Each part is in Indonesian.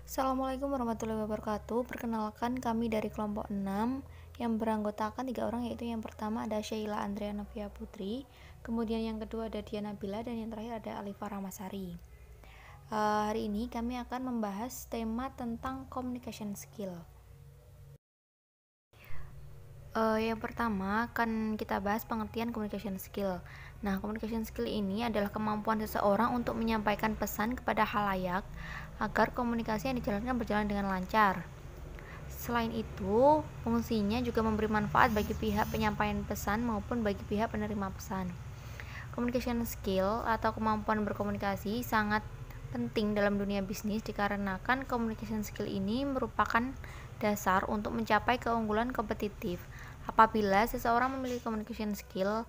Assalamualaikum warahmatullahi wabarakatuh. Perkenalkan kami dari kelompok 6 yang beranggotakan 3 orang, yaitu yang pertama ada Sheila Andrea Novia Putri, kemudian yang kedua ada Diana Bila, dan yang terakhir ada Alifa Ramasari. Hari ini kami akan membahas tema tentang communication skill. Yang pertama akan kita bahas pengertian communication skill. Nah, communication skill ini adalah kemampuan seseorang untuk menyampaikan pesan kepada khalayak agar komunikasi yang dijalankan berjalan dengan lancar. Selain itu, fungsinya juga memberi manfaat bagi pihak penyampaian pesan maupun bagi pihak penerima pesan. Communication skill atau kemampuan berkomunikasi sangat penting dalam dunia bisnis dikarenakan communication skill ini merupakan dasar untuk mencapai keunggulan kompetitif. Apabila seseorang memiliki communication skill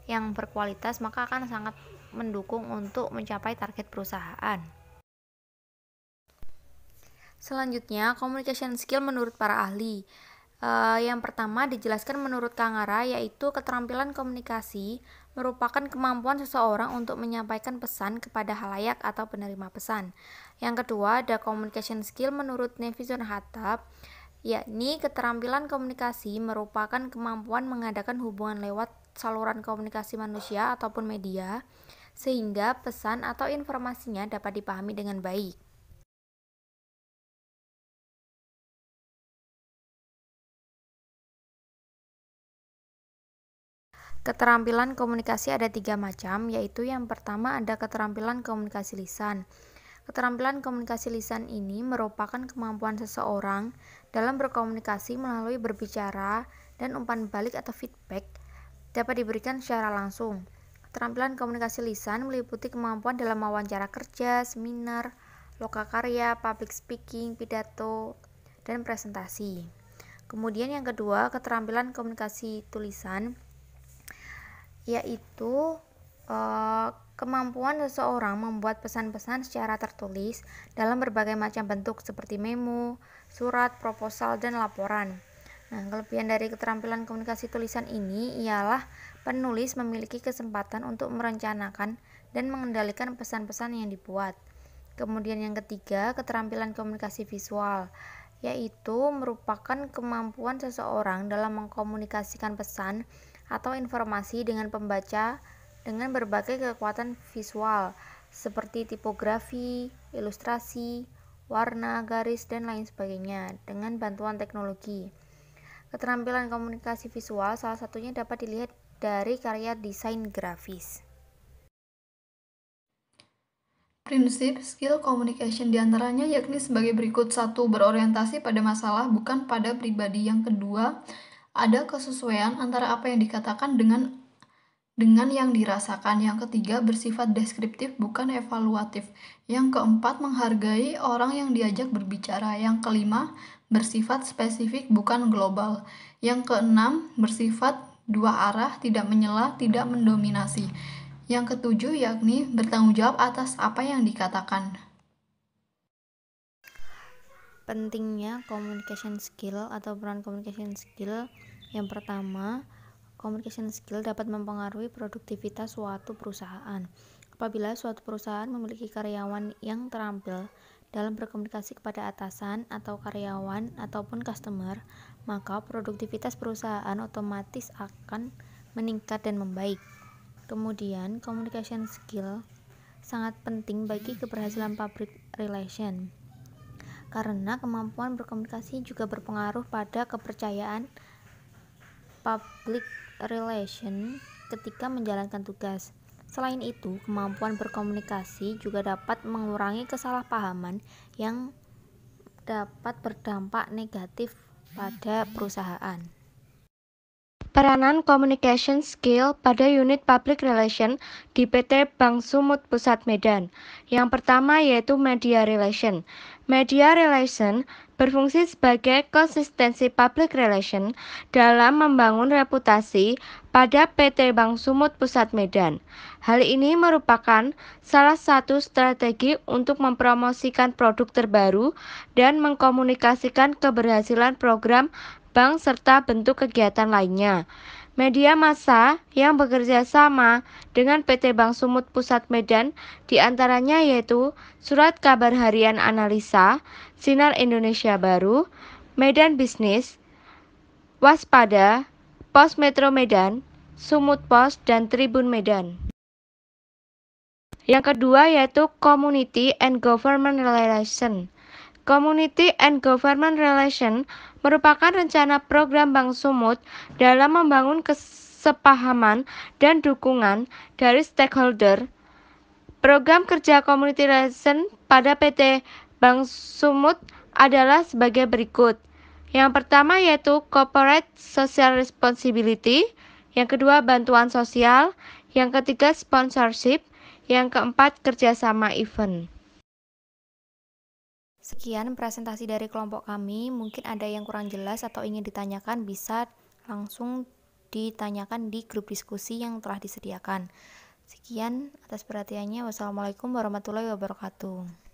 yang berkualitas, maka akan sangat mendukung untuk mencapai target perusahaan. Selanjutnya, communication skill menurut para ahli. Yang pertama dijelaskan menurut Kangara, yaitu keterampilan komunikasi merupakan kemampuan seseorang untuk menyampaikan pesan kepada khalayak atau penerima pesan. Yang kedua ada communication skill menurut Nevison Hattab, yakni keterampilan komunikasi merupakan kemampuan mengadakan hubungan lewat saluran komunikasi manusia ataupun media, sehingga pesan atau informasinya dapat dipahami dengan baik. Keterampilan komunikasi ada 3 macam, yaitu yang pertama ada keterampilan komunikasi lisan. Keterampilan komunikasi lisan ini merupakan kemampuan seseorang dalam berkomunikasi melalui berbicara dan umpan balik atau feedback dapat diberikan secara langsung. Keterampilan komunikasi lisan meliputi kemampuan dalam wawancara kerja, seminar, lokakarya, public speaking, pidato, dan presentasi. Kemudian yang kedua, keterampilan komunikasi tulisan, yaitu kemampuan seseorang membuat pesan-pesan secara tertulis dalam berbagai macam bentuk seperti memo, surat, proposal, dan laporan. Nah, kelebihan dari keterampilan komunikasi tulisan ini ialah penulis memiliki kesempatan untuk merencanakan dan mengendalikan pesan-pesan yang dibuat. Kemudian yang ketiga, keterampilan komunikasi visual, yaitu merupakan kemampuan seseorang dalam mengkomunikasikan pesan atau informasi dengan pembaca dengan berbagai kekuatan visual seperti tipografi, ilustrasi, warna, garis, dan lain sebagainya dengan bantuan teknologi. Keterampilan komunikasi visual salah satunya dapat dilihat dari karya desain grafis. Prinsip skill communication diantaranya yakni sebagai berikut: 1. Berorientasi pada masalah bukan pada pribadi. Yang kedua, ada kesesuaian antara apa yang dikatakan dengan yang dirasakan. Yang ketiga, bersifat deskriptif bukan evaluatif. Yang keempat, menghargai orang yang diajak berbicara. Yang kelima, bersifat spesifik bukan global. Yang keenam, bersifat dua arah, tidak menyela, tidak mendominasi. Yang ketujuh, yakni bertanggung jawab atas apa yang dikatakan. Pentingnya communication skill atau peran communication skill. Yang pertama, communication skill dapat mempengaruhi produktivitas suatu perusahaan. Apabila suatu perusahaan memiliki karyawan yang terampil dalam berkomunikasi kepada atasan atau karyawan ataupun customer, maka produktivitas perusahaan otomatis akan meningkat dan membaik. Kemudian, communication skill sangat penting bagi keberhasilan public relation, karena kemampuan berkomunikasi juga berpengaruh pada kepercayaan public relation ketika menjalankan tugas. Selain itu, kemampuan berkomunikasi juga dapat mengurangi kesalahpahaman yang dapat berdampak negatif pada perusahaan. Peranan communication skill pada unit public relation di PT Bank Sumut Pusat Medan. Yang pertama yaitu media relation. Media relation berfungsi sebagai konsistensi public relation dalam membangun reputasi pada PT Bank Sumut Pusat Medan. Hal ini merupakan salah satu strategi untuk mempromosikan produk terbaru dan mengkomunikasikan keberhasilan program bank serta bentuk kegiatan lainnya. Media massa yang bekerja sama dengan PT Bank Sumut Pusat Medan diantaranya yaitu Surat Kabar Harian Analisa, Sinar Indonesia Baru, Medan Bisnis, Waspada, Pos Metro Medan, Sumut Pos, dan Tribun Medan. Yang kedua yaitu Community and Government Relation. Community and Government Relation merupakan rencana program Bank Sumut dalam membangun kesepahaman dan dukungan dari stakeholder. Program kerja Community Relation pada PT Bank Sumut adalah sebagai berikut. Yang pertama yaitu Corporate Social Responsibility, yang kedua bantuan sosial, yang ketiga sponsorship, yang keempat kerjasama event. Sekian presentasi dari kelompok kami. Mungkin ada yang kurang jelas atau ingin ditanyakan, bisa langsung ditanyakan di grup diskusi yang telah disediakan. Sekian atas perhatiannya. Wassalamualaikum warahmatullahi wabarakatuh.